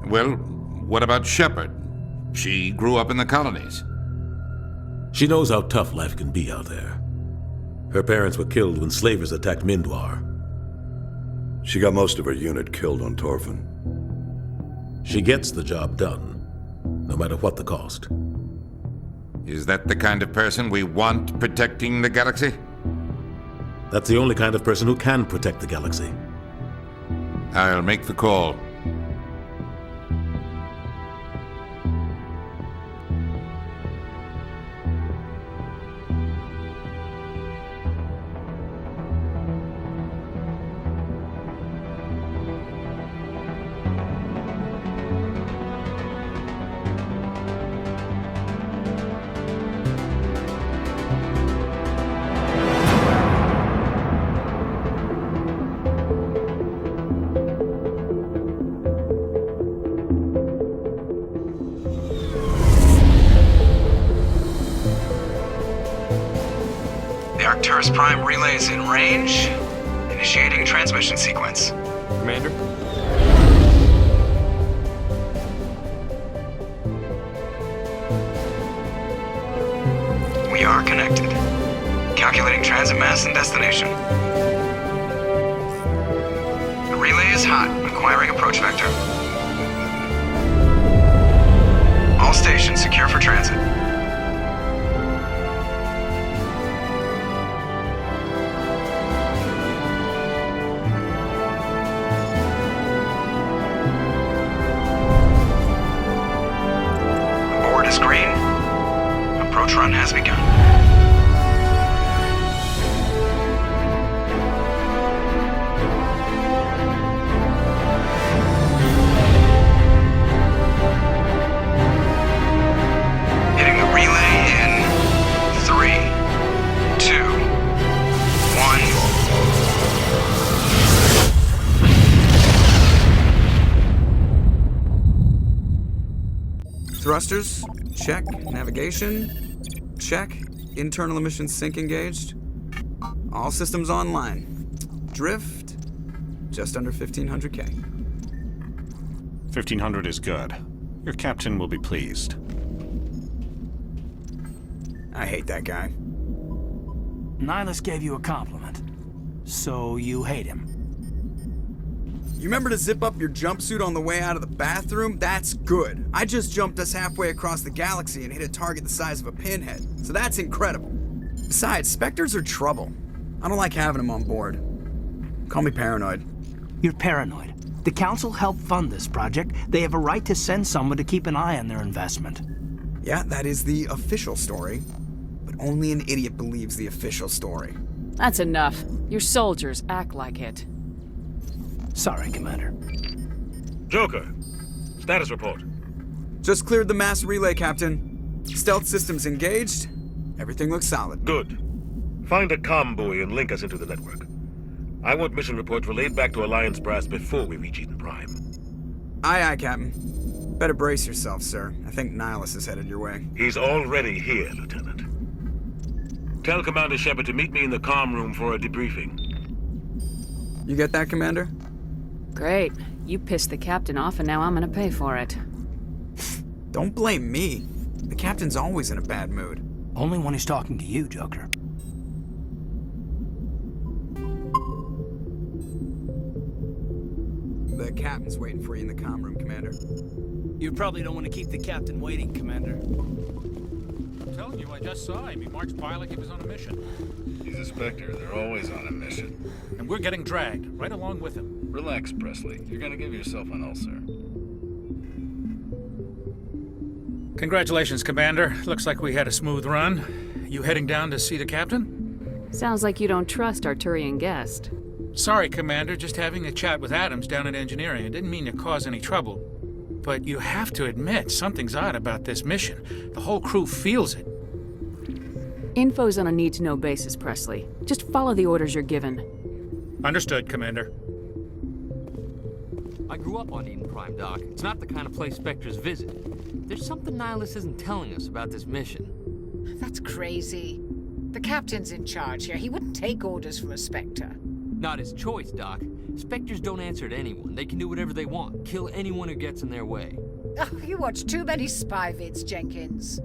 Well, what about Shepard? She grew up in the colonies. She knows how tough life can be out there. Her parents were killed when slavers attacked Mindwar. She got most of her unit killed on Torfin. She gets the job done, no matter what the cost. Is that the kind of person we want protecting the galaxy? That's the only kind of person who can protect the galaxy. I'll make the call. Arcturus Prime relays in range. Initiating transmission sequence. Commander? We are connected. Calculating transit mass and destination. The relay is hot, acquiring approach vector. All stations secure for transit. Green. Approach run has begun. Hitting the relay in 3, 2, 1. Thrusters. Check. Navigation. Check. Internal emissions sync engaged. All systems online. Drift. Just under 1,500 K. 1,500 is good. Your captain will be pleased. I hate that guy. Nihilus gave you a compliment. So you hate him. You remember to zip up your jumpsuit on the way out of the bathroom? That's good. I just jumped us halfway across the galaxy and hit a target the size of a pinhead. So that's incredible. Besides, Spectres are trouble. I don't like having them on board. Call me paranoid. You're paranoid. The Council helped fund this project. They have a right to send someone to keep an eye on their investment. Yeah, that is the official story. But only an idiot believes the official story. That's enough. Your soldiers act like it. Sorry, Commander. Joker, status report. Just cleared the mass relay, Captain. Stealth systems engaged. Everything looks solid. Good. Find a comm buoy and link us into the network. I want mission reports relayed back to Alliance brass before we reach Eden Prime. Aye, aye, Captain. Better brace yourself, sir. I think Nihilus is headed your way. He's already here, Lieutenant. Tell Commander Shepard to meet me in the comm room for a debriefing. You get that, Commander? Great. You pissed the captain off and now I'm gonna pay for it. Don't blame me. The captain's always in a bad mood. Only when he's talking to you, Joker. The captain's waiting for you in the comm room, Commander. You probably don't want to keep the captain waiting, Commander. I'm telling you, I just saw him. He marched by like he was on a mission. He's a Spectre. They're always on a mission. And we're getting dragged, right along with him. Relax, Presley. You're gonna give yourself an ulcer. Congratulations, Commander. Looks like we had a smooth run. You heading down to see the captain? Sounds like you don't trust Arturian guest. Sorry, Commander. Just having a chat with Adams down at engineering. I didn't mean to cause any trouble. But you have to admit, something's odd about this mission. The whole crew feels it. Info's on a need-to-know basis, Presley. Just follow the orders you're given. Understood, Commander. I grew up on Eden Prime, Doc. It's not the kind of place Spectres visit. There's something Nihilus isn't telling us about this mission. That's crazy. The captain's in charge here. He wouldn't take orders from a Spectre. Not his choice, Doc. Spectres don't answer to anyone. They can do whatever they want, kill anyone who gets in their way. Oh, you watch too many spy vids, Jenkins.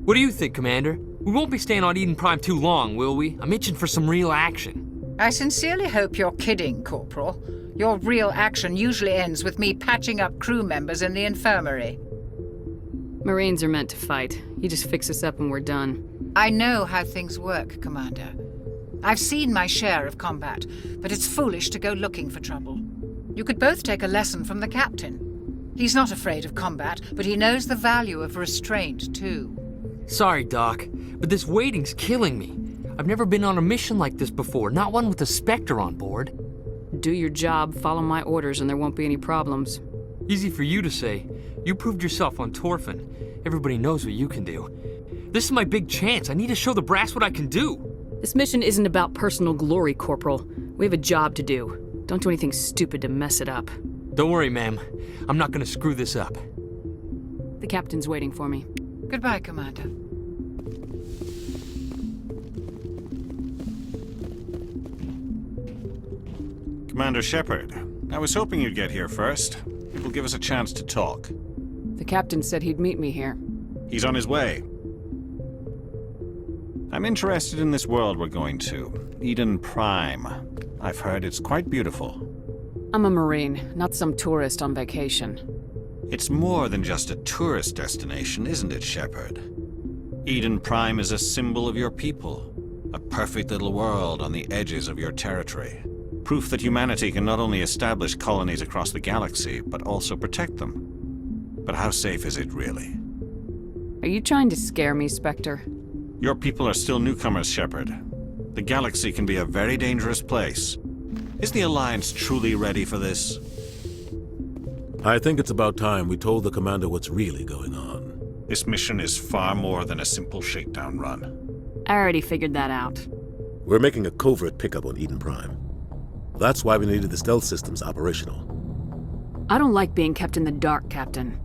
What do you think, Commander? We won't be staying on Eden Prime too long, will we? I'm itching for some real action. I sincerely hope you're kidding, Corporal. Your real action usually ends with me patching up crew members in the infirmary. Marines are meant to fight. You just fix us up and we're done. I know how things work, Commander. I've seen my share of combat, but it's foolish to go looking for trouble. You could both take a lesson from the captain. He's not afraid of combat, but he knows the value of restraint, too. Sorry, Doc, but this waiting's killing me. I've never been on a mission like this before, not one with a Spectre on board. Do your job, follow my orders, and there won't be any problems. Easy for you to say. You proved yourself on Torfin. Everybody knows what you can do. This is my big chance. I need to show the brass what I can do. This mission isn't about personal glory, Corporal. We have a job to do. Don't do anything stupid to mess it up. Don't worry, ma'am. I'm not gonna screw this up. The captain's waiting for me. Goodbye, Commander. Commander Shepard, I was hoping you'd get here first. It will give us a chance to talk. The captain said he'd meet me here. He's on his way. I'm interested in this world we're going to, Eden Prime. I've heard it's quite beautiful. I'm a Marine, not some tourist on vacation. It's more than just a tourist destination, isn't it, Shepard? Eden Prime is a symbol of your people, a perfect little world on the edges of your territory. Proof that humanity can not only establish colonies across the galaxy, but also protect them. But how safe is it, really? Are you trying to scare me, Spectre? Your people are still newcomers, Shepard. The galaxy can be a very dangerous place. Is the Alliance truly ready for this? I think it's about time we told the commander what's really going on. This mission is far more than a simple shakedown run. I already figured that out. We're making a covert pickup on Eden Prime. That's why we needed the stealth systems operational. I don't like being kept in the dark, Captain.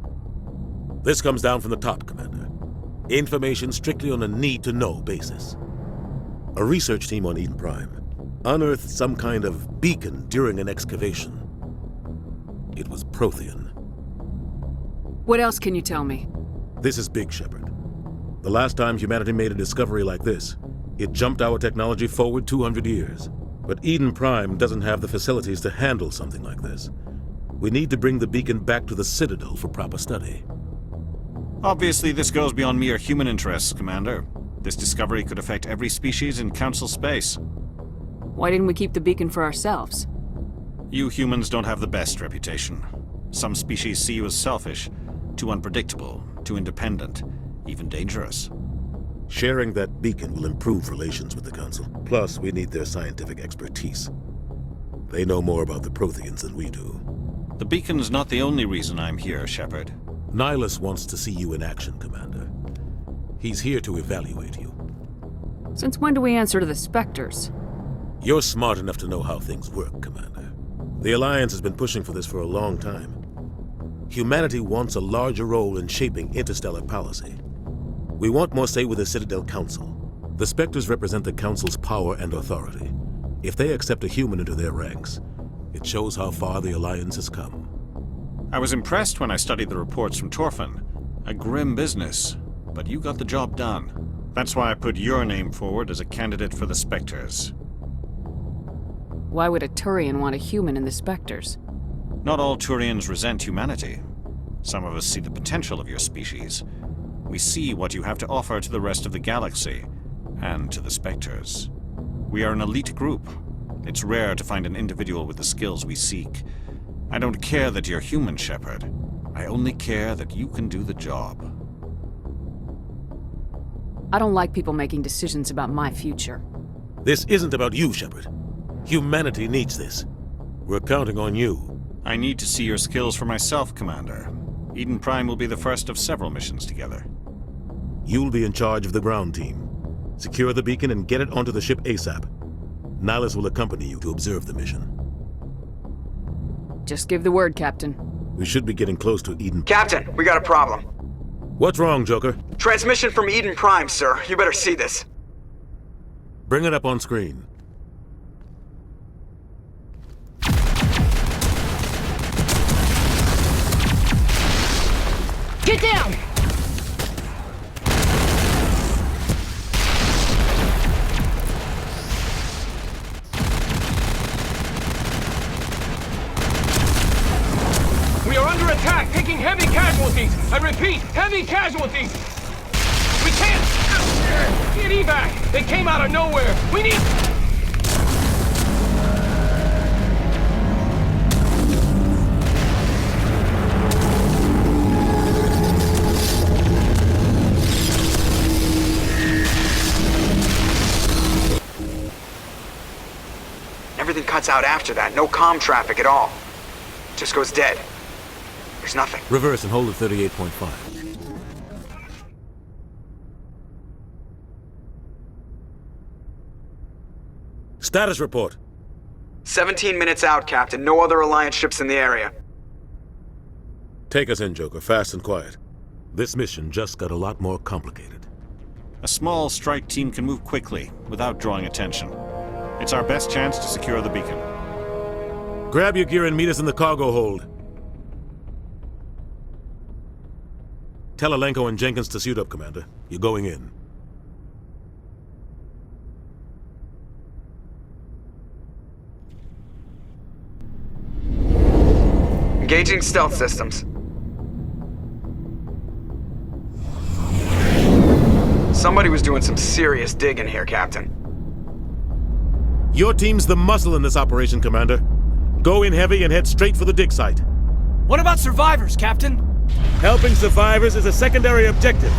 This comes down from the top, Commander. Information strictly on a need-to-know basis. A research team on Eden Prime unearthed some kind of beacon during an excavation. It was Prothean. What else can you tell me? This is big, Shepard. The last time humanity made a discovery like this, it jumped our technology forward 200 years. But Eden Prime doesn't have the facilities to handle something like this. We need to bring the beacon back to the Citadel for proper study. Obviously, this goes beyond mere human interests, Commander. This discovery could affect every species in Council space. Why didn't we keep the beacon for ourselves? You humans don't have the best reputation. Some species see you as selfish, too unpredictable, too independent, even dangerous. Sharing that beacon will improve relations with the Council. Plus, we need their scientific expertise. They know more about the Protheans than we do. The beacon's not the only reason I'm here, Shepard. Nihilus wants to see you in action, Commander. He's here to evaluate you. Since when do we answer to the Spectres? You're smart enough to know how things work, Commander. The Alliance has been pushing for this for a long time. Humanity wants a larger role in shaping interstellar policy. We want more say with the Citadel Council. The Spectres represent the Council's power and authority. If they accept a human into their ranks, it shows how far the Alliance has come. I was impressed when I studied the reports from Torfin. A grim business, but you got the job done. That's why I put your name forward as a candidate for the Spectres. Why would a Turian want a human in the Spectres? Not all Turians resent humanity. Some of us see the potential of your species. We see what you have to offer to the rest of the galaxy, and to the Spectres. We are an elite group. It's rare to find an individual with the skills we seek. I don't care that you're human, Shepard. I only care that you can do the job. I don't like people making decisions about my future. This isn't about you, Shepard. Humanity needs this. We're counting on you. I need to see your skills for myself, Commander. Eden Prime will be the first of several missions together. You'll be in charge of the ground team. Secure the beacon and get it onto the ship ASAP. Nihilus will accompany you to observe the mission. Just give the word, Captain. We should be getting close to Eden. Captain, we got a problem. What's wrong, Joker? Transmission from Eden Prime, sir. You better see this. Bring it up on screen. Get down! We are under attack, taking heavy casualties. I repeat, heavy casualties. We can't get evac. They came out of nowhere. We need... Everything cuts out after that. No comm traffic at all. Just goes dead. There's nothing. Reverse and hold at 38.5. Status report. 17 minutes out, Captain. No other Alliance ships in the area. Take us in, Joker, fast and quiet. This mission just got a lot more complicated. A small strike team can move quickly, without drawing attention. It's our best chance to secure the beacon. Grab your gear and meet us in the cargo hold. Tell Alenko and Jenkins to suit up, Commander. You're going in. Engaging stealth systems. Somebody was doing some serious digging here, Captain. Your team's the muscle in this operation, Commander. Go in heavy and head straight for the dig site. What about survivors, Captain? Helping survivors is a secondary objective.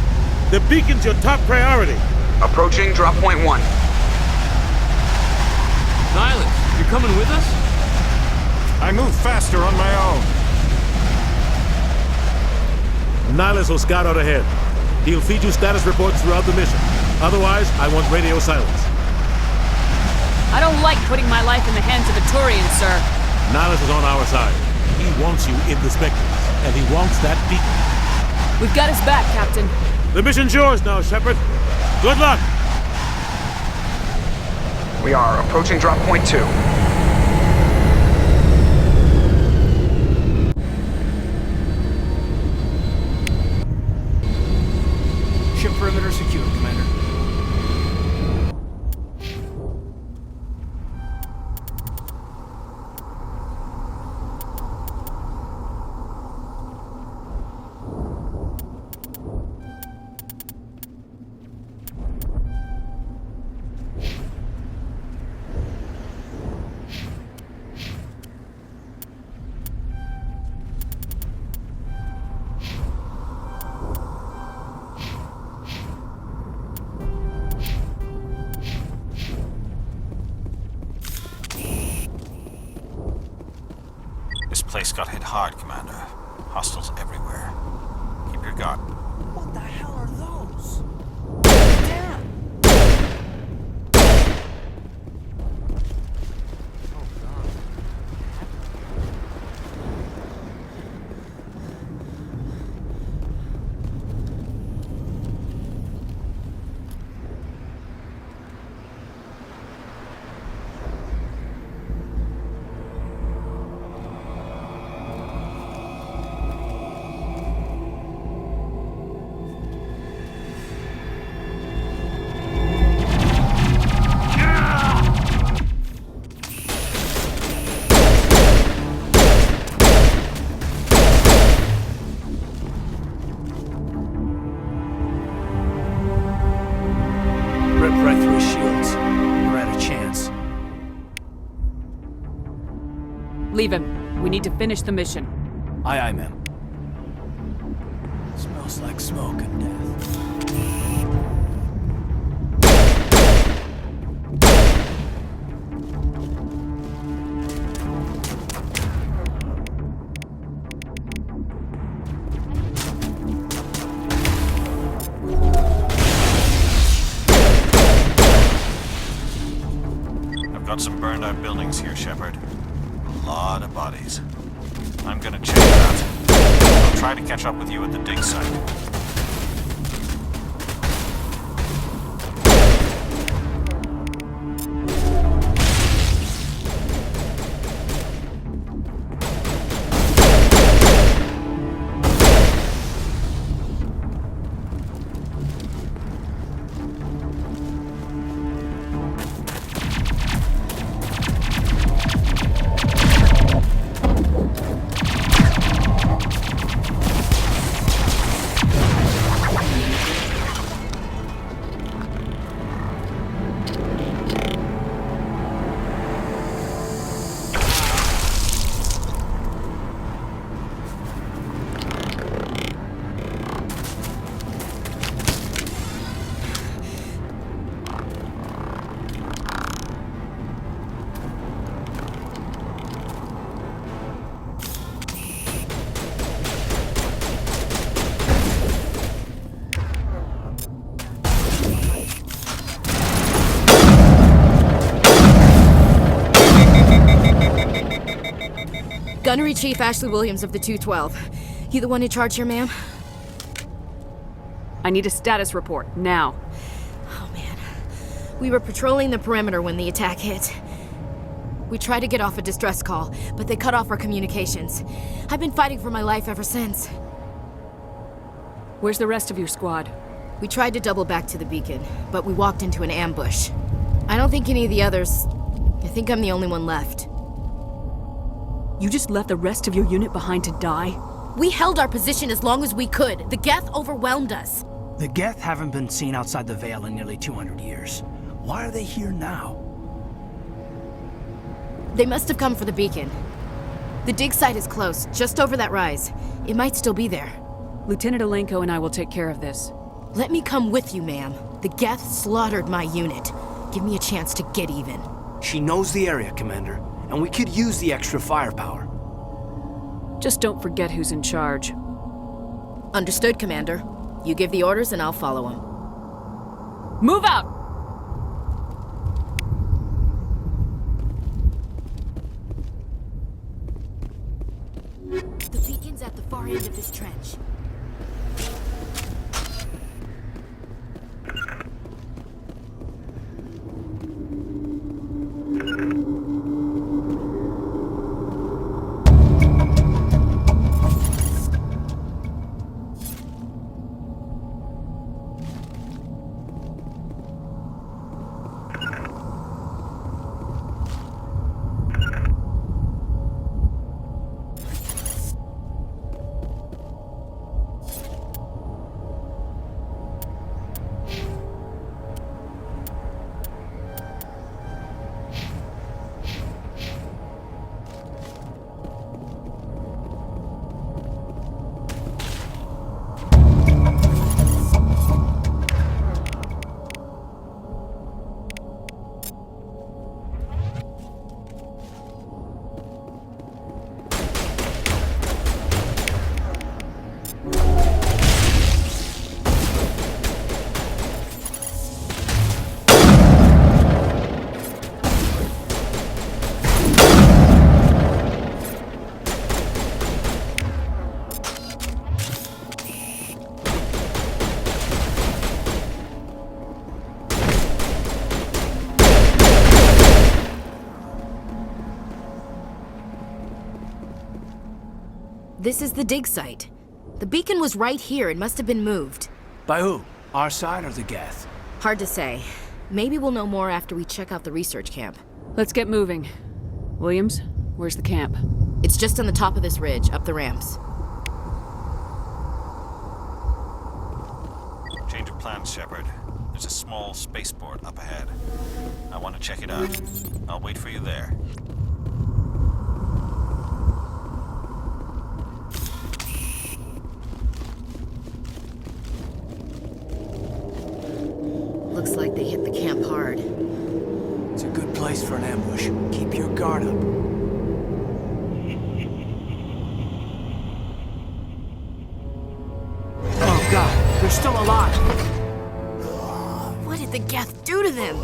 The beacon's your top priority. Approaching drop point 1. Nihilus, you're coming with us? I move faster on my own. Nihilus will scout out ahead. He'll feed you status reports throughout the mission. Otherwise, I want radio silence. I don't like putting my life in the hands of a Turian, sir. Nihilus is on our side. He wants you in the Spectres, and he wants that beacon. We've got his back, Captain. The mission's yours now, Shepard. Good luck! We are approaching drop point 2. Ship perimeter secure, Commander. This place got hit hard, Commander. Hostiles everywhere. Keep your guard. What the hell are those? Damn! Ripped right through his shields. We're at a chance. Leave him. We need to finish the mission. Aye, aye, ma'am. Smells like smoke and death. I've got some burned out buildings here, Shepard. A lot of bodies. I'm gonna check it out. I'll try to catch up with you at the dig site. Gunnery Chief Ashley Williams of the 212. You the one in charge here, ma'am? I need a status report, now. Oh, man. We were patrolling the perimeter when the attack hit. We tried to get off a distress call, but they cut off our communications. I've been fighting for my life ever since. Where's the rest of your squad? We tried to double back to the beacon, but we walked into an ambush. I don't think any of the others... I think I'm the only one left. You just left the rest of your unit behind to die? We held our position as long as we could. The Geth overwhelmed us. The Geth haven't been seen outside the Veil in nearly 200 years. Why are they here now? They must have come for the beacon. The dig site is close, just over that rise. It might still be there. Lieutenant Alenko and I will take care of this. Let me come with you, ma'am. The Geth slaughtered my unit. Give me a chance to get even. She knows the area, Commander, and we could use the extra firepower. Just don't forget who's in charge. Understood, Commander. You give the orders and I'll follow them. Move out! The beacon's at the far end of this trench. This is the dig site. The beacon was right here. It must have been moved. By who? Our side or the Geth? Hard to say. Maybe we'll know more after we check out the research camp. Let's get moving. Williams, where's the camp? It's just on the top of this ridge, up the ramps. Change of plans, Shepard. There's a small spaceport up ahead. I want to check it out. I'll wait for you there. Looks like they hit the camp hard. It's a good place for an ambush. Keep your guard up. Oh God, they're still alive! What did the Geth do to them?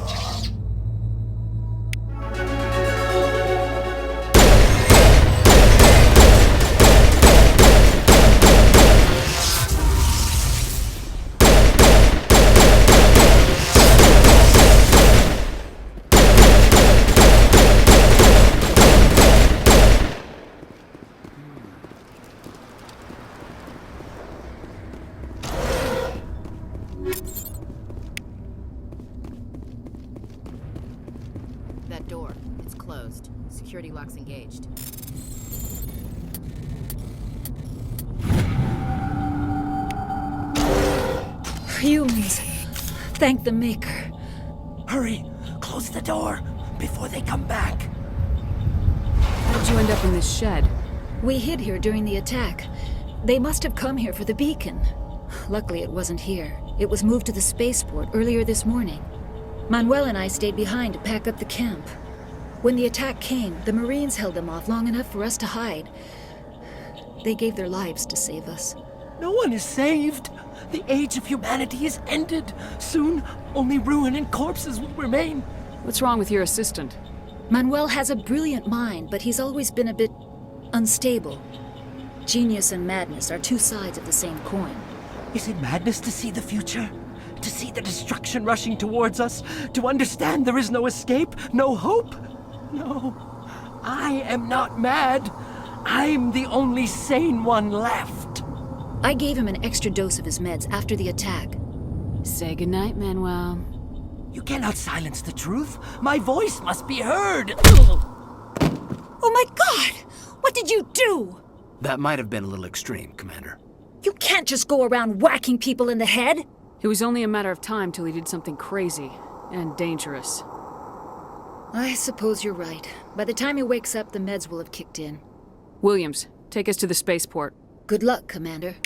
That door, it's closed. Security lock's engaged. Humans. Thank the Maker. Hurry! Close the door before they come back. How did you end up in this shed? We hid here during the attack. They must have come here for the beacon. Luckily, it wasn't here. It was moved to the spaceport earlier this morning. Manuel and I stayed behind to pack up the camp. When the attack came, the Marines held them off long enough for us to hide. They gave their lives to save us. No one is saved. The age of humanity is ended. Soon, only ruin and corpses will remain. What's wrong with your assistant? Manuel has a brilliant mind, but he's always been a bit Unstable. Genius and madness are two sides of the same coin. Is it madness to see the future? To see the destruction rushing towards us? To understand there is no escape? No hope? No. I am not mad. I'm the only sane one left. I gave him an extra dose of his meds after the attack. Say goodnight, Manuel. You cannot silence the truth. My voice must be heard. Oh my God! What did you do? That might have been a little extreme, Commander. You can't just go around whacking people in the head. It was only a matter of time till he did something crazy and dangerous. I suppose you're right. By the time he wakes up, the meds will have kicked in. Williams, take us to the spaceport. Good luck, Commander.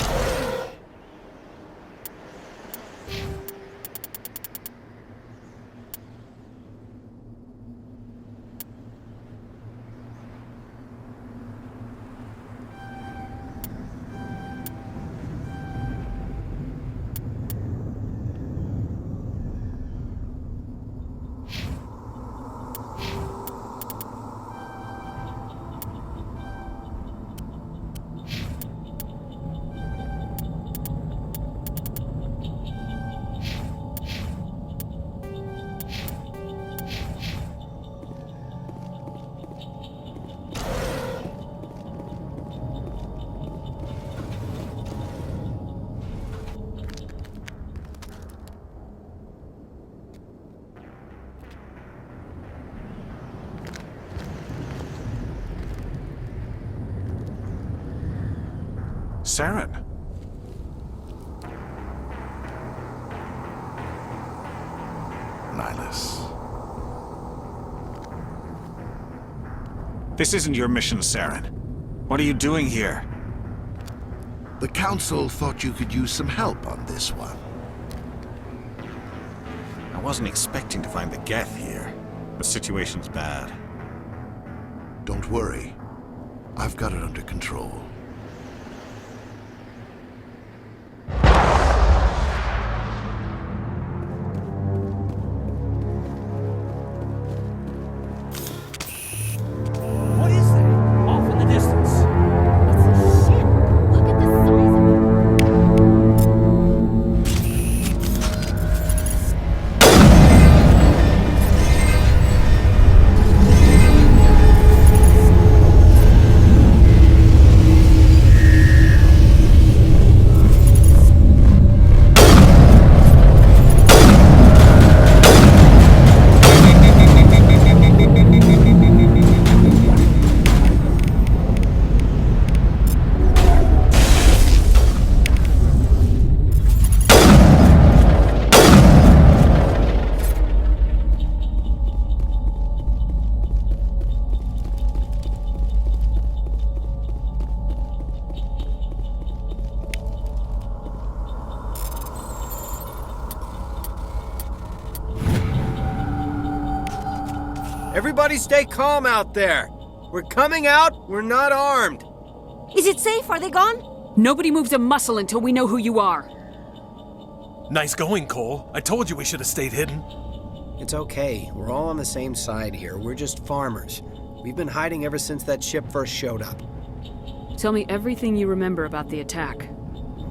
Saren. Nihilus. This isn't your mission, Saren. What are you doing here? The Council thought you could use some help on this one. I wasn't expecting to find the Geth here. The situation's bad. Don't worry. I've got it under control. What is that? Off in the distance. It's a ship. Look at the size of it. Everybody stay calm out there. We're coming out, we're not armed. Is it safe? Are they gone? Nobody moves a muscle until we know who you are. Nice going, Cole. I told you we should have stayed hidden. It's okay. We're all on the same side here. We're just farmers. We've been hiding ever since that ship first showed up. Tell me everything you remember about the attack.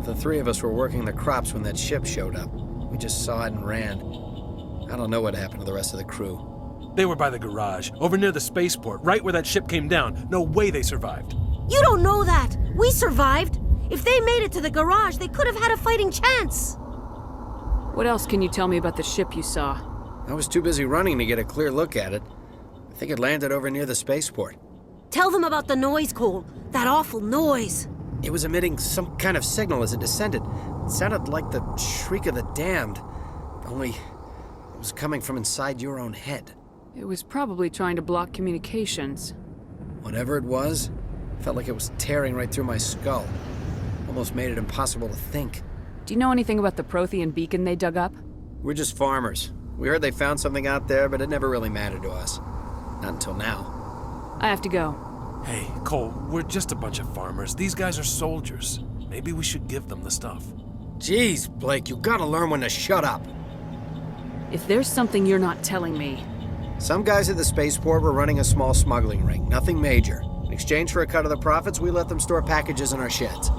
The three of us were working the crops when that ship showed up. We just saw it and ran. I don't know what happened to the rest of the crew. They were by the garage, over near the spaceport, right where that ship came down. No way they survived. You don't know that. We survived. If they made it to the garage, they could have had a fighting chance. What else can you tell me about the ship you saw? I was too busy running to get a clear look at it. I think it landed over near the spaceport. Tell them about the noise, Cole. That awful noise. It was emitting some kind of signal as it descended. It sounded like the shriek of the damned. Only it was coming from inside your own head. It was probably trying to block communications. Whatever it was, felt like it was tearing right through my skull. Almost made it impossible to think. Do you know anything about the Prothean beacon they dug up? We're just farmers. We heard they found something out there, but it never really mattered to us. Not until now. I have to go. Hey, Cole, we're just a bunch of farmers. These guys are soldiers. Maybe we should give them the stuff. Jeez, Blake, you gotta learn when to shut up. If there's something you're not telling me... Some guys at the spaceport were running a small smuggling ring. Nothing major. In exchange for a cut of the profits, we let them store packages in our sheds.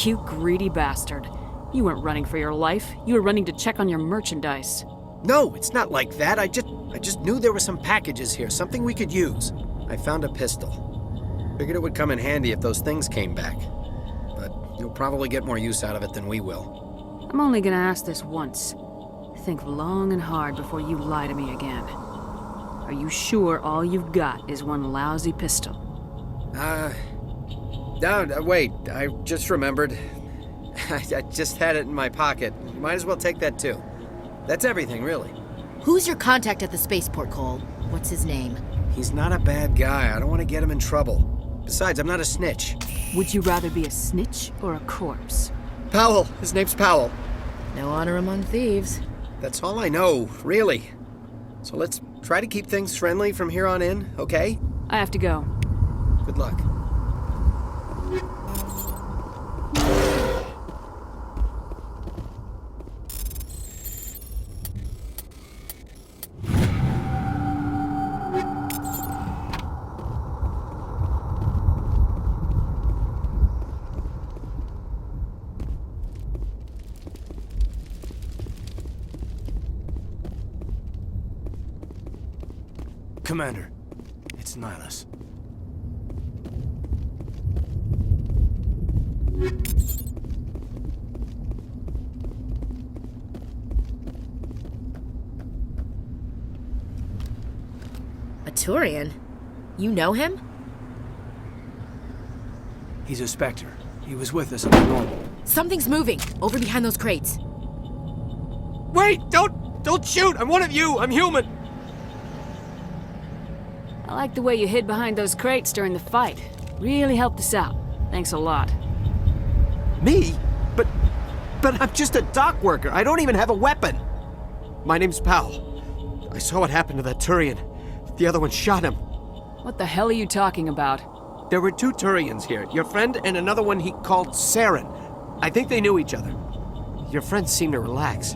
You greedy bastard. You weren't running for your life. You were running to check on your merchandise. No, it's not like that. I just knew there were some packages here, something we could use. I found a pistol. Figured it would come in handy if those things came back. But you'll probably get more use out of it than we will. I'm only gonna ask this once. Think long and hard before you lie to me again. Are you sure all you've got is one lousy pistol? No, wait. I just remembered. I just had it in my pocket. Might as well take that too. That's everything, really. Who's your contact at the spaceport, Cole? What's his name? He's not a bad guy. I don't want to get him in trouble. Besides, I'm not a snitch. Would you rather be a snitch or a corpse? Powell. His name's Powell. No honor among thieves. That's all I know, really. So let's try to keep things friendly from here on in, okay? I have to go. Good luck. Commander, it's Nihilus. A Turian? You know him? He's a Spectre. He was with us on the normal. Something's moving, over behind those crates. Wait! Don't shoot! I'm one of you! I'm human! I like the way you hid behind those crates during the fight. Really helped us out. Thanks a lot. Me? But I'm just a dock worker. I don't even have a weapon. My name's Powell. I saw what happened to that Turian. The other one shot him. What the hell are you talking about? There were two Turians here. Your friend and another one he called Saren. I think they knew each other. Your friend seemed to relax.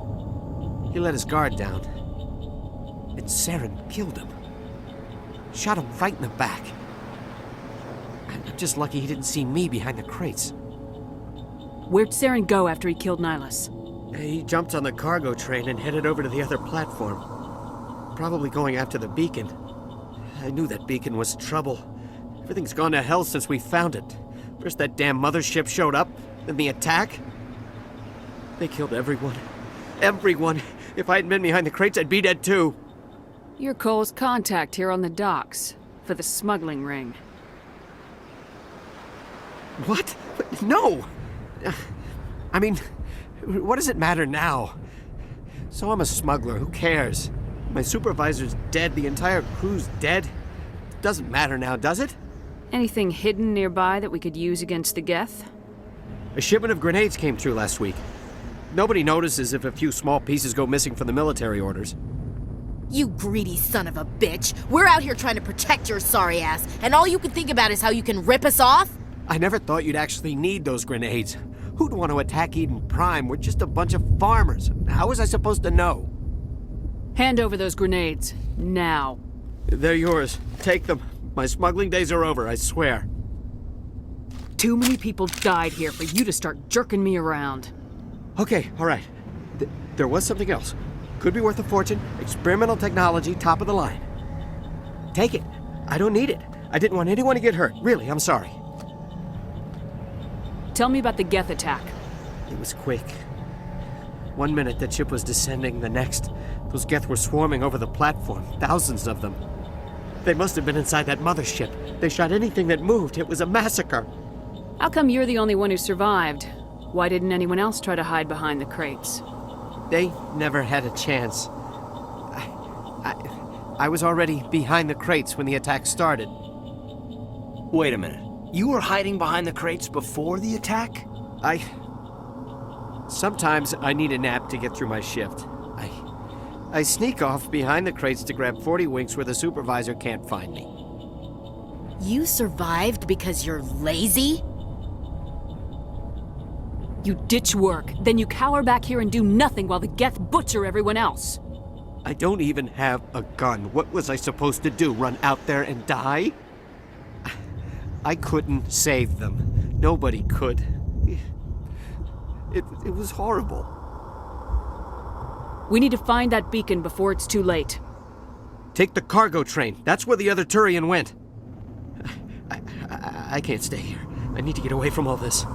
He let his guard down. And Saren killed him. Shot him right in the back. I'm just lucky he didn't see me behind the crates. Where'd Saren go after he killed Nihilus? He jumped on the cargo train and headed over to the other platform. Probably going after the beacon. I knew that beacon was trouble. Everything's gone to hell since we found it. First that damn mothership showed up, then the attack. They killed everyone. Everyone. If I hadn't been behind the crates, I'd be dead too. You're Cole's contact here on the docks, for the smuggling ring. What? No! I mean, what does it matter now? So I'm a smuggler, who cares? My supervisor's dead, the entire crew's dead. It doesn't matter now, does it? Anything hidden nearby that we could use against the Geth? A shipment of grenades came through last week. Nobody notices if a few small pieces go missing from the military orders. You greedy son of a bitch! We're out here trying to protect your sorry ass, and all you can think about is how you can rip us off? I never thought you'd actually need those grenades. Who'd want to attack Eden Prime? We're just a bunch of farmers. How was I supposed to know? Hand over those grenades, now. They're yours. Take them. My smuggling days are over, I swear. Too many people died here for you to start jerking me around. Okay, all right. There was something else. Could be worth a fortune. Experimental technology, top of the line. Take it. I don't need it. I didn't want anyone to get hurt. Really, I'm sorry. Tell me about the Geth attack. It was quick. 1 minute that ship was descending, the next, those Geth were swarming over the platform. Thousands of them. They must have been inside that mothership. They shot anything that moved. It was a massacre. How come you're the only one who survived? Why didn't anyone else try to hide behind the crates? They never had a chance. I was already behind the crates when the attack started. Wait a minute. You were hiding behind the crates before the attack? Sometimes I need a nap to get through my shift. I sneak off behind the crates to grab 40 winks where the supervisor can't find me. You survived because you're lazy? You ditch work, then you cower back here and do nothing while the Geth butcher everyone else. I don't even have a gun. What was I supposed to do, run out there and die? I couldn't save them. Nobody could. It was horrible. We need to find that beacon before it's too late. Take the cargo train. That's where the other Turian went. I can't stay here. I need to get away from all this.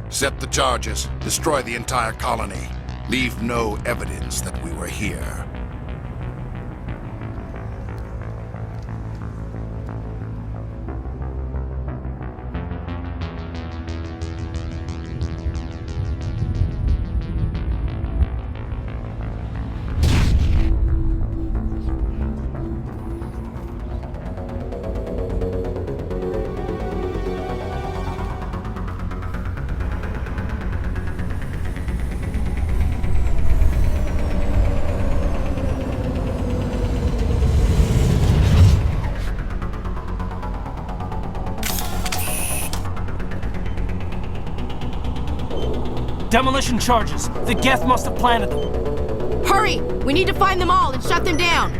Set the charges. Destroy the entire colony. Leave no evidence that we were here. Demolition charges. The Geth must have planted them. Hurry! We need to find them all and shut them down!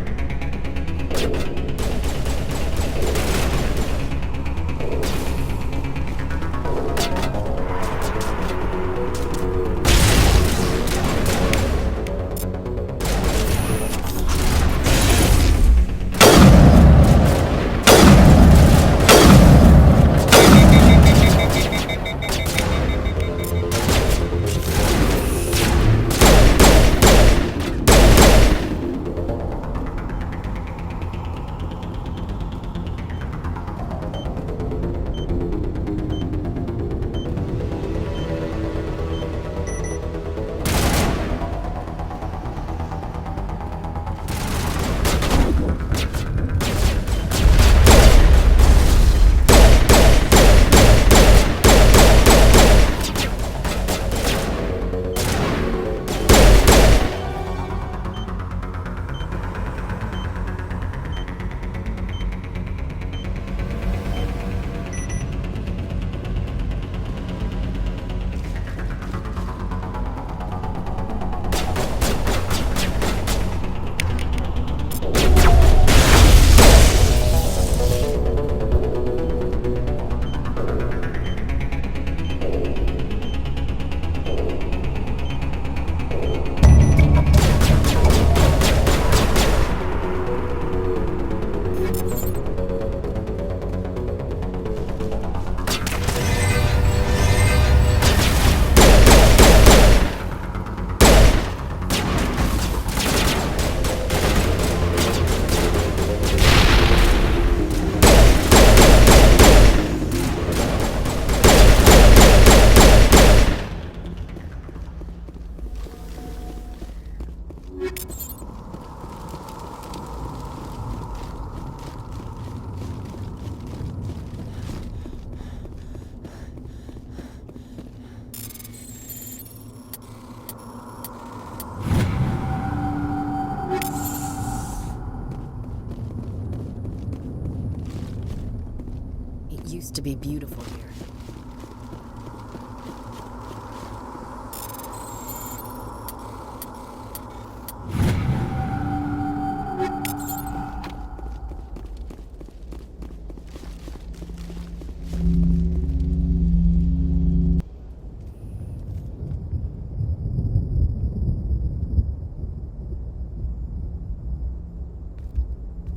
to be beautiful here.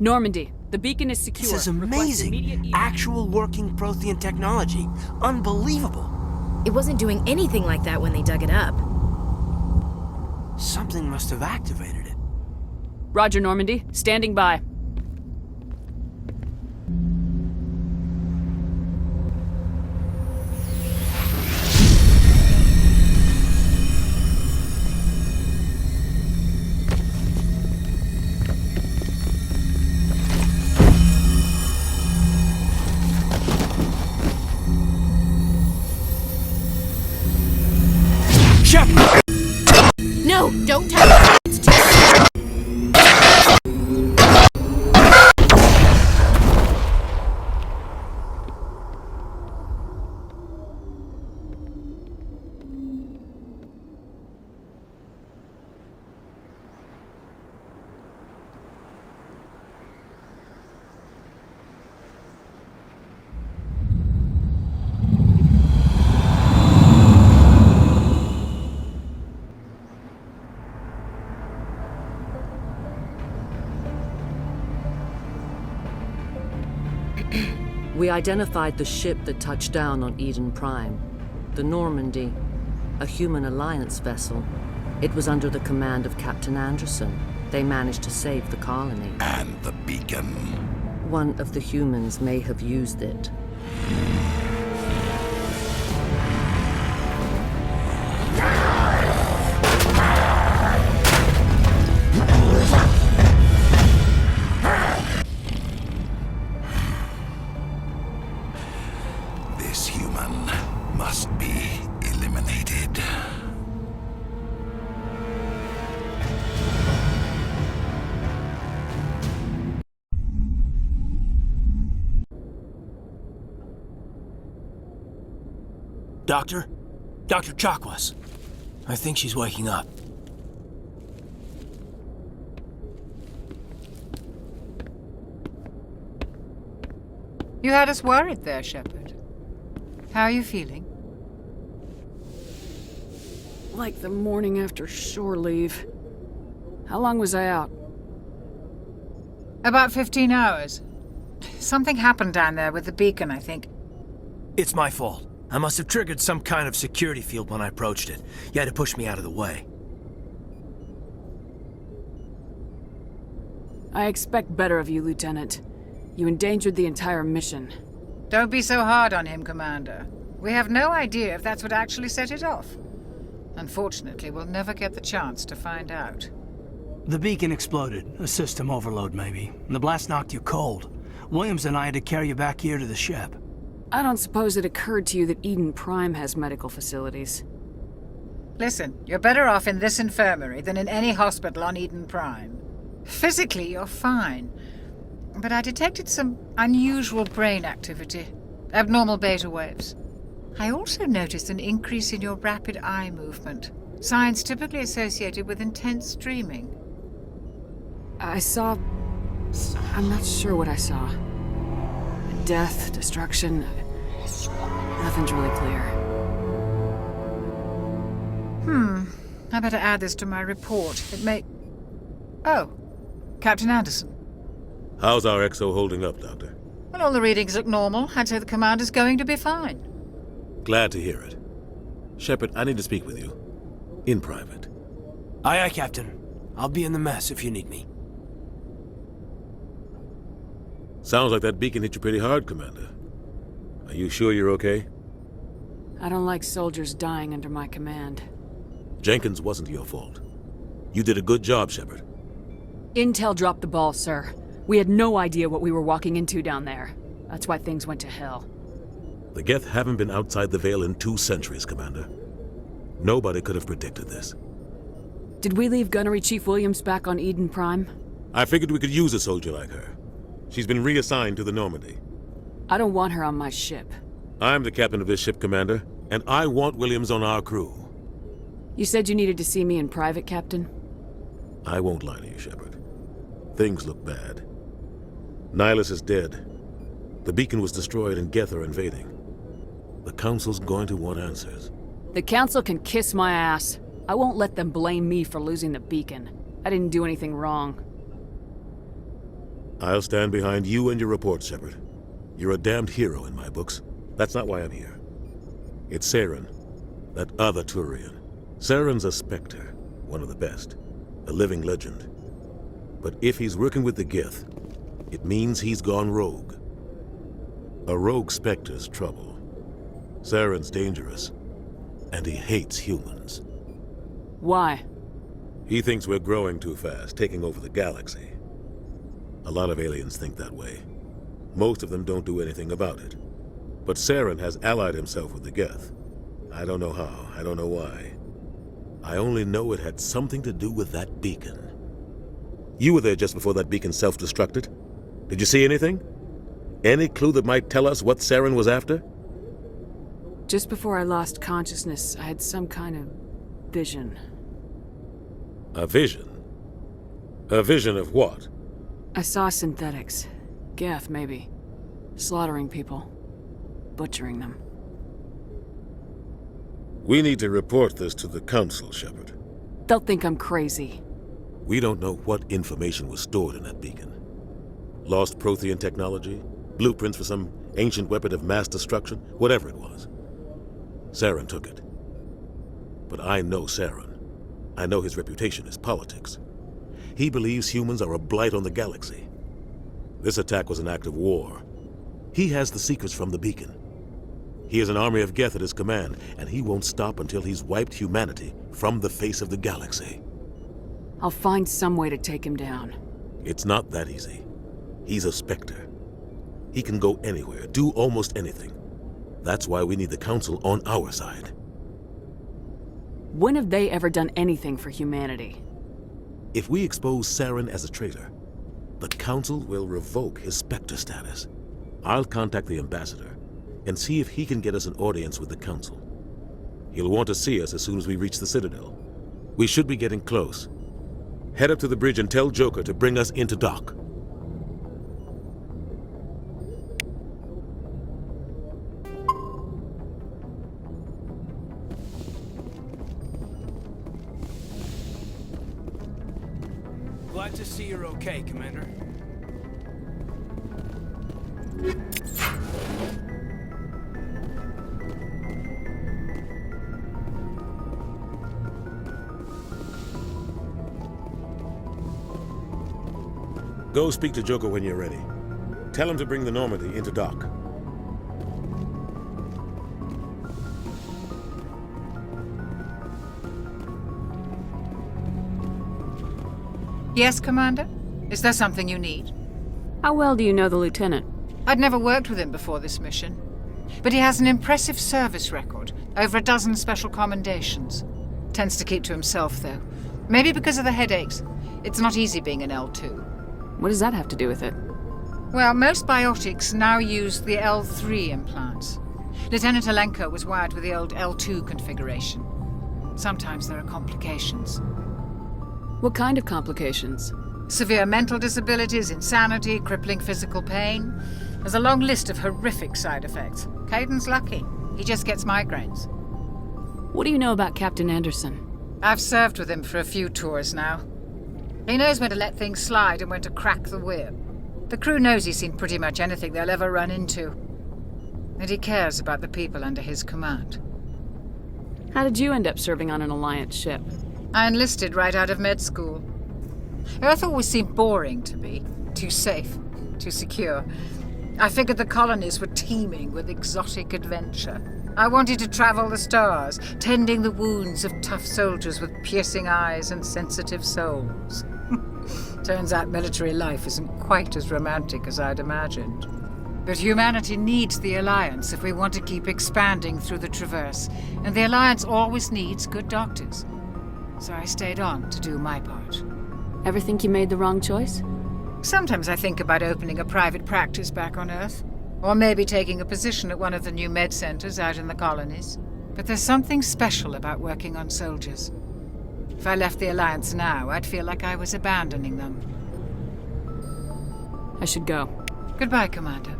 Normandy, the beacon is secure. This is Request amazing. immediate Actual working Prothean technology. Unbelievable. It wasn't doing anything like that when they dug it up. Something must have activated it. Roger, Normandy. Standing by. No, don't touch it. It's too... We identified the ship that touched down on Eden Prime, the Normandy, a human alliance vessel. It was under the command of Captain Anderson. They managed to save the colony. And the beacon. One of the humans may have used it. This human must be eliminated. Doctor? Dr. Chakwas. I think she's waking up. You had us worried there, Shepard. How are you feeling? Like the morning after shore leave. How long was I out? About 15 hours. Something happened down there with the beacon, I think. It's my fault. I must have triggered some kind of security field when I approached it. You had to push me out of the way. I expect better of you, Lieutenant. You endangered the entire mission. Don't be so hard on him, Commander. We have no idea if that's what actually set it off. Unfortunately, we'll never get the chance to find out. The beacon exploded. A system overload, maybe. The blast knocked you cold. Williams and I had to carry you back here to the ship. I don't suppose it occurred to you that Eden Prime has medical facilities. Listen, you're better off in this infirmary than in any hospital on Eden Prime. Physically, you're fine. But I detected some unusual brain activity. Abnormal beta waves. I also noticed an increase in your rapid eye movement. Signs typically associated with intense dreaming. I saw... I'm not sure what I saw. Death, destruction... Nothing's really clear. I better add this to my report. It may... Oh, Captain Anderson. How's our XO holding up, Doctor? Well, all the readings look normal. I'd say the commander's going to be fine. Glad to hear it. Shepard, I need to speak with you. In private. Aye, aye, Captain. I'll be in the mess if you need me. Sounds like that beacon hit you pretty hard, Commander. Are you sure you're okay? I don't like soldiers dying under my command. Jenkins wasn't your fault. You did a good job, Shepard. Intel dropped the ball, sir. We had no idea what we were walking into down there. That's why things went to hell. The Geth haven't been outside the Veil in 2 centuries, Commander. Nobody could have predicted this. Did we leave Gunnery Chief Williams back on Eden Prime? I figured we could use a soldier like her. She's been reassigned to the Normandy. I don't want her on my ship. I'm the captain of this ship, Commander, and I want Williams on our crew. You said you needed to see me in private, Captain? I won't lie to you, Shepard. Things look bad. Nihilus is dead. The beacon was destroyed and Geth are invading. The Council's going to want answers. The Council can kiss my ass. I won't let them blame me for losing the beacon. I didn't do anything wrong. I'll stand behind you and your report, Shepard. You're a damned hero in my books. That's not why I'm here. It's Saren, that other Turian. Saren's a Spectre, one of the best, a living legend. But if he's working with the Geth, it means he's gone rogue. A rogue Spectre's trouble. Saren's dangerous, and he hates humans. Why? He thinks we're growing too fast, taking over the galaxy. A lot of aliens think that way. Most of them don't do anything about it. But Saren has allied himself with the Geth. I don't know how, I don't know why. I only know it had something to do with that beacon. You were there just before that beacon self-destructed. Did you see anything? Any clue that might tell us what Saren was after? Just before I lost consciousness, I had some kind of vision. A vision? A vision of what? I saw synthetics. Geth, maybe. Slaughtering people. Butchering them. We need to report this to the Council, Shepard. They'll think I'm crazy. We don't know what information was stored in that beacon. Lost Prothean technology? Blueprints for some ancient weapon of mass destruction? Whatever it was. Saren took it. But I know Saren. I know his reputation is politics. He believes humans are a blight on the galaxy. This attack was an act of war. He has the secrets from the beacon. He has an army of Geth at his command, and he won't stop until he's wiped humanity from the face of the galaxy. I'll find some way to take him down. It's not that easy. He's a Spectre. He can go anywhere, do almost anything. That's why we need the Council on our side. When have they ever done anything for humanity? If we expose Saren as a traitor, the Council will revoke his Spectre status. I'll contact the Ambassador and see if he can get us an audience with the Council. He'll want to see us as soon as we reach the Citadel. We should be getting close. Head up to the bridge and tell Joker to bring us into dock. Glad to see you're okay, Commander. Go speak to Joker when you're ready. Tell him to bring the Normandy into dock. Yes, Commander? Is there something you need? How well do you know the Lieutenant? I'd never worked with him before this mission. But he has an impressive service record, over a dozen special commendations. Tends to keep to himself, though. Maybe because of the headaches. It's not easy being an L2. What does that have to do with it? Well, most biotics now use the L3 implants. Lieutenant Alenko was wired with the old L2 configuration. Sometimes there are complications. What kind of complications? Severe mental disabilities, insanity, crippling physical pain. There's a long list of horrific side effects. Caden's lucky. He just gets migraines. What do you know about Captain Anderson? I've served with him for a few tours now. He knows when to let things slide and when to crack the whip. The crew knows he's seen pretty much anything they'll ever run into. And he cares about the people under his command. How did you end up serving on an Alliance ship? I enlisted right out of med school. Earth always seemed boring to me. Too safe, too secure. I figured the colonies were teeming with exotic adventure. I wanted to travel the stars, tending the wounds of tough soldiers with piercing eyes and sensitive souls. Turns out military life isn't quite as romantic as I'd imagined. But humanity needs the Alliance if we want to keep expanding through the Traverse, and the Alliance always needs good doctors. So I stayed on to do my part. Ever think you made the wrong choice? Sometimes I think about opening a private practice back on Earth. Or maybe taking a position at one of the new med centers out in the colonies. But there's something special about working on soldiers. If I left the Alliance now, I'd feel like I was abandoning them. I should go. Goodbye, Commander.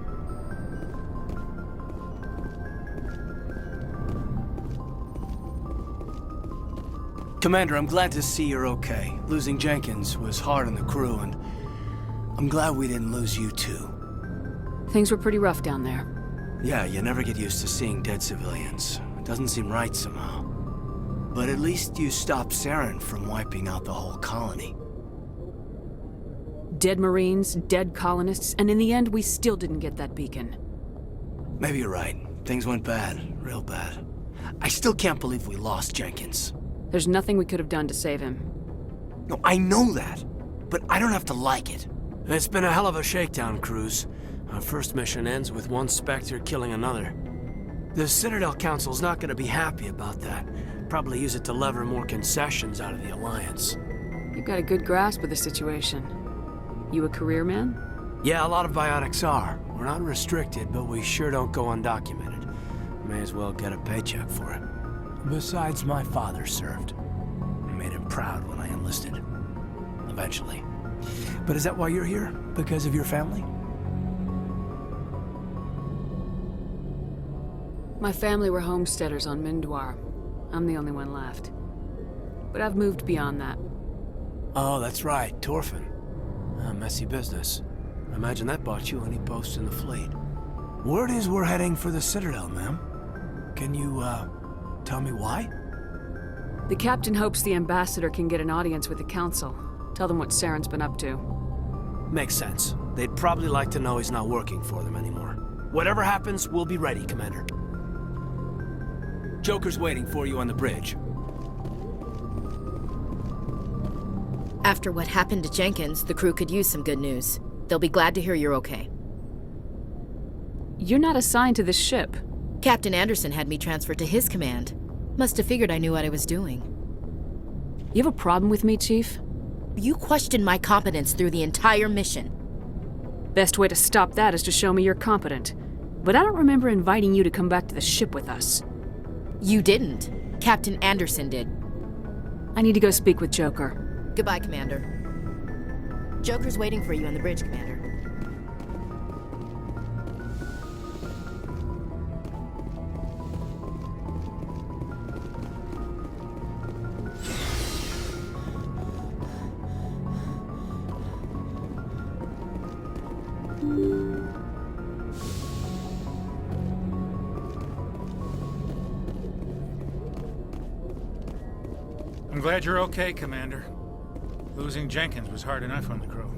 Commander, I'm glad to see you're okay. Losing Jenkins was hard on the crew, and I'm glad we didn't lose you too. Things were pretty rough down there. Yeah, you never get used to seeing dead civilians. It doesn't seem right somehow. But at least you stopped Saren from wiping out the whole colony. Dead Marines, dead colonists, and in the end, we still didn't get that beacon. Maybe you're right. Things went bad. Real bad. I still can't believe we lost Jenkins. There's nothing we could have done to save him. No, I know that. But I don't have to like it. It's been a hell of a shakedown, Cruz. Our first mission ends with one Spectre killing another. The Citadel Council's not gonna be happy about that. Probably use it to lever more concessions out of the Alliance. You've got a good grasp of the situation. You a career man? Yeah, a lot of biotics are. We're not restricted, but we sure don't go undocumented. May as well get a paycheck for it. Besides, my father served. I made him proud when I enlisted. Eventually. But is that why you're here? Because of your family? My family were homesteaders on Mindwar. I'm the only one left. But I've moved beyond that. Oh, that's right, Torfin. A messy business. I imagine that bought you any posts in the fleet. Word is we're heading for the Citadel, ma'am. Can you, tell me why? The captain hopes the ambassador can get an audience with the council. Tell them what Saren's been up to. Makes sense. They'd probably like to know he's not working for them anymore. Whatever happens, we'll be ready, Commander. Joker's waiting for you on the bridge. After what happened to Jenkins, the crew could use some good news. They'll be glad to hear you're okay. You're not assigned to this ship. Captain Anderson had me transferred to his command. Must have figured I knew what I was doing. You have a problem with me, Chief? You questioned my competence through the entire mission. Best way to stop that is to show me you're competent. But I don't remember inviting you to come back to the ship with us. You didn't. Captain Anderson did. I need to go speak with Joker. Goodbye, Commander. Joker's waiting for you on the bridge, Commander. I'm glad you're okay, Commander. Losing Jenkins was hard enough on the crew.